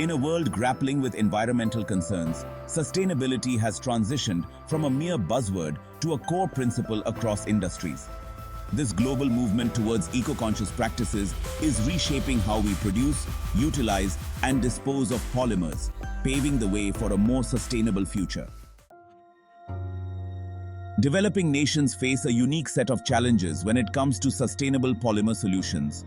In a world grappling with environmental concerns, sustainability has transitioned from a mere buzzword to a core principle across industries. This global movement towards eco-conscious practices is reshaping how we produce, utilize, and dispose of polymers, paving the way for a more sustainable future. Developing nations face a unique set of challenges when it comes to sustainable polymer solutions.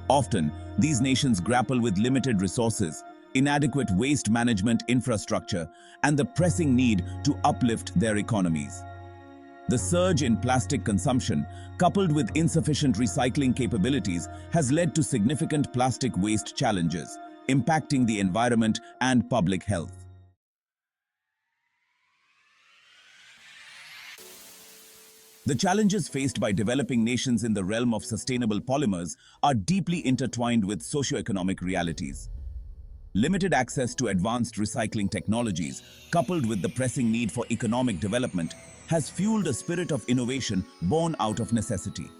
Often, these nations grapple with limited resources, inadequate waste management infrastructure, and the pressing need to uplift their economies. The surge in plastic consumption, coupled with insufficient recycling capabilities, has led to significant plastic waste challenges, impacting the environment and public health. The challenges faced by developing nations in the realm of sustainable polymers are deeply intertwined with socio-economic realities. Limited access to advanced recycling technologies, coupled with the pressing need for economic development, has fueled a spirit of innovation born out of necessity.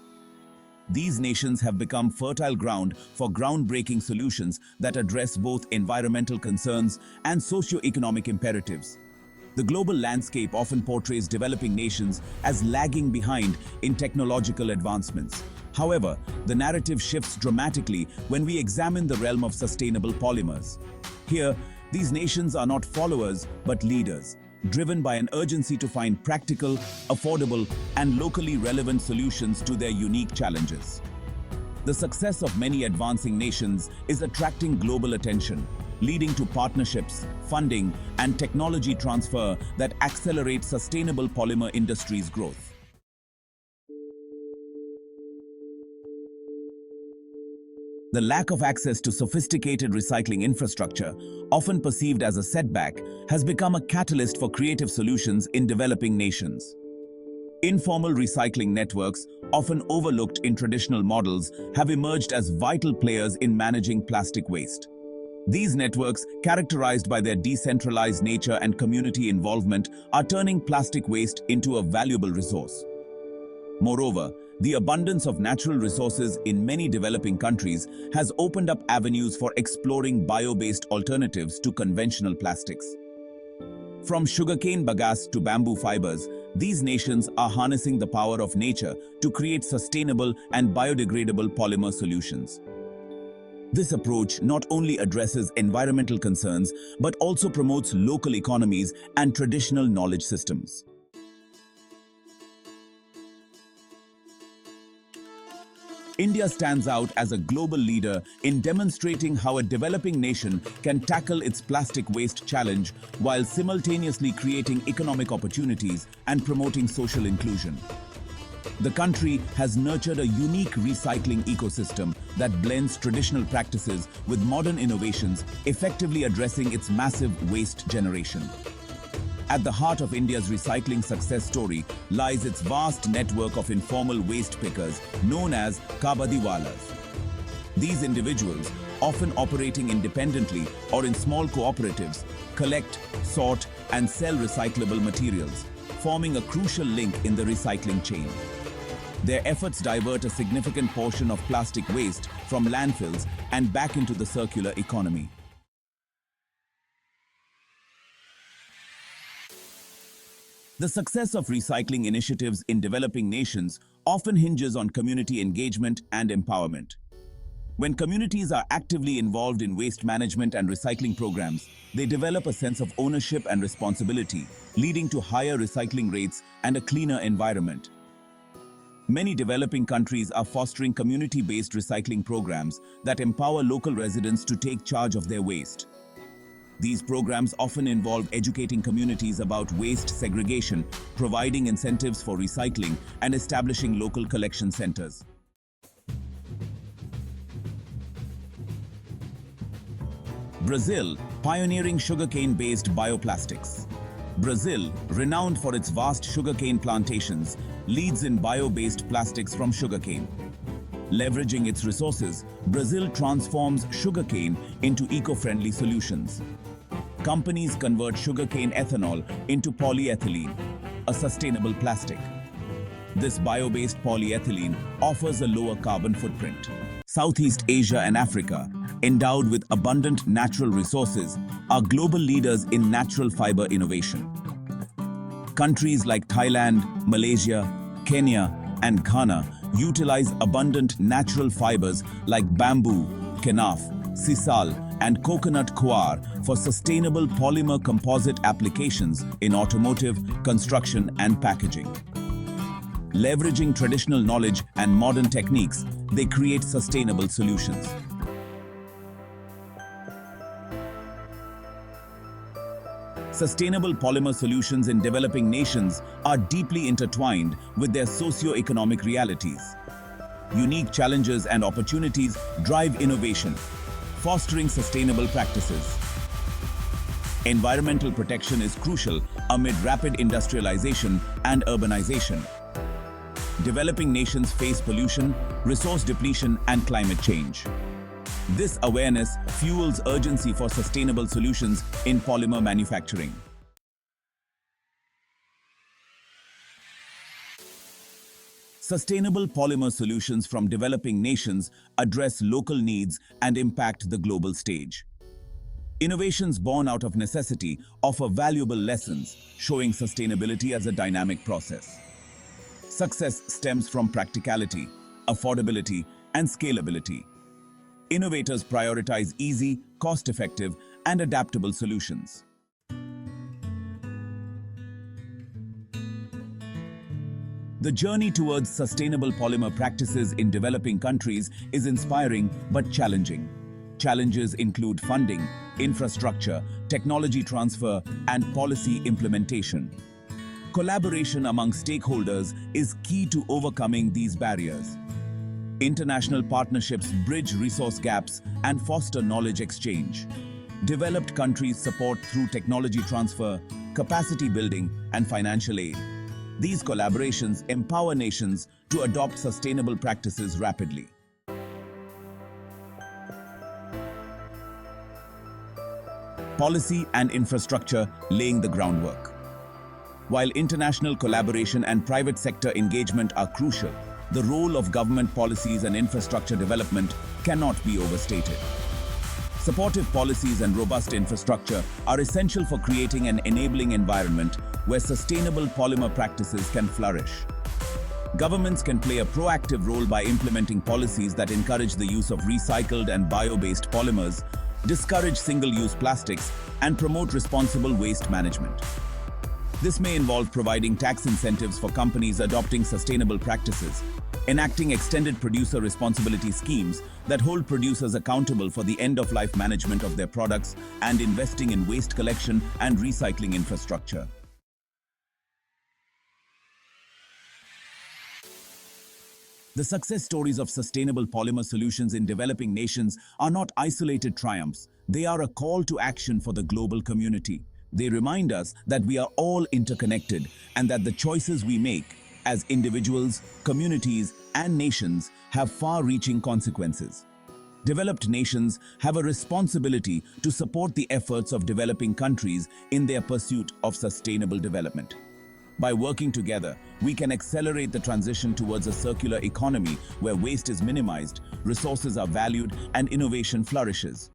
These nations have become fertile ground for groundbreaking solutions that address both environmental concerns and socio-economic imperatives. The global landscape often portrays developing nations as lagging behind in technological advancements. However, the narrative shifts dramatically when we examine the realm of sustainable polymers. Here, these nations are not followers but leaders, driven by an urgency to find practical, affordable, and locally relevant solutions to their unique challenges. The success of many advancing nations is attracting global attention, leading to partnerships, funding, and technology transfer that accelerate sustainable polymer industry's growth. The lack of access to sophisticated recycling infrastructure, often perceived as a setback, has become a catalyst for creative solutions in developing nations. Informal recycling networks, often overlooked in traditional models, have emerged as vital players in managing plastic waste. These networks, characterized by their decentralized nature and community involvement, are turning plastic waste into a valuable resource. Moreover, the abundance of natural resources in many developing countries has opened up avenues for exploring bio-based alternatives to conventional plastics. From sugarcane bagasse to bamboo fibers, these nations are harnessing the power of nature to create sustainable and biodegradable polymer solutions. This approach not only addresses environmental concerns but also promotes local economies and traditional knowledge systems. India stands out as a global leader in demonstrating how a developing nation can tackle its plastic waste challenge while simultaneously creating economic opportunities and promoting social inclusion. The country has nurtured a unique recycling ecosystem that blends traditional practices with modern innovations, effectively addressing its massive waste generation. At the heart of India's recycling success story lies its vast network of informal waste pickers known as kabadiwalas. These individuals, often operating independently or in small cooperatives, collect, sort, and sell recyclable materials, forming a crucial link in the recycling chain. Their efforts divert a significant portion of plastic waste from landfills and back into the circular economy. The success of recycling initiatives in developing nations often hinges on community engagement and empowerment. When communities are actively involved in waste management and recycling programs, they develop a sense of ownership and responsibility, leading to higher recycling rates and a cleaner environment. Many developing countries are fostering community-based recycling programs that empower local residents to take charge of their waste. These programs often involve educating communities about waste segregation, providing incentives for recycling, and establishing local collection centers. Brazil, pioneering sugarcane-based bioplastics. Brazil, renowned for its vast sugarcane plantations, leads in bio-based plastics from sugarcane. Leveraging its resources, Brazil transforms sugarcane into eco-friendly solutions. Companies convert sugarcane ethanol into polyethylene, a sustainable plastic. This bio-based polyethylene offers a lower carbon footprint. Southeast Asia and Africa, endowed with abundant natural resources, are global leaders in natural fiber innovation. Countries like Thailand, Malaysia, Kenya, and Ghana utilize abundant natural fibers like bamboo, kenaf, sisal, and coconut coir for sustainable polymer composite applications in automotive, construction, and packaging. Leveraging traditional knowledge and modern techniques, they create sustainable solutions. Sustainable polymer solutions in developing nations are deeply intertwined with their socio-economic realities. Unique challenges and opportunities drive innovation, fostering sustainable practices. Environmental protection is crucial amid rapid industrialization and urbanization. Developing nations face pollution, resource depletion, and climate change. This awareness fuels urgency for sustainable solutions in polymer manufacturing. Sustainable polymer solutions from developing nations address local needs and impact the global stage. Innovations born out of necessity offer valuable lessons, showing sustainability as a dynamic process. Success stems from practicality, affordability, and scalability. Innovators prioritize easy, cost-effective, and adaptable solutions. The journey towards sustainable polymer practices in developing countries is inspiring but challenging. Challenges include funding, infrastructure, technology transfer, and policy implementation. Collaboration among stakeholders is key to overcoming these barriers. International partnerships bridge resource gaps and foster knowledge exchange. Developed countries support through technology transfer, capacity building, and financial aid. These collaborations empower nations to adopt sustainable practices rapidly. Policy and infrastructure laying the groundwork. While international collaboration and private sector engagement are crucial, the role of government policies and infrastructure development cannot be overstated. Supportive policies and robust infrastructure are essential for creating an enabling environment where sustainable polymer practices can flourish. Governments can play a proactive role by implementing policies that encourage the use of recycled and bio-based polymers, discourage single-use plastics, and promote responsible waste management. This may involve providing tax incentives for companies adopting sustainable practices, enacting extended producer responsibility schemes that hold producers accountable for the end-of-life management of their products, and investing in waste collection and recycling infrastructure. The success stories of sustainable polymer solutions in developing nations are not isolated triumphs. They are a call to action for the global community. They remind us that we are all interconnected and that the choices we make as individuals, communities, and nations have far-reaching consequences. Developed nations have a responsibility to support the efforts of developing countries in their pursuit of sustainable development. By working together, we can accelerate the transition towards a circular economy where waste is minimized, resources are valued, and innovation flourishes.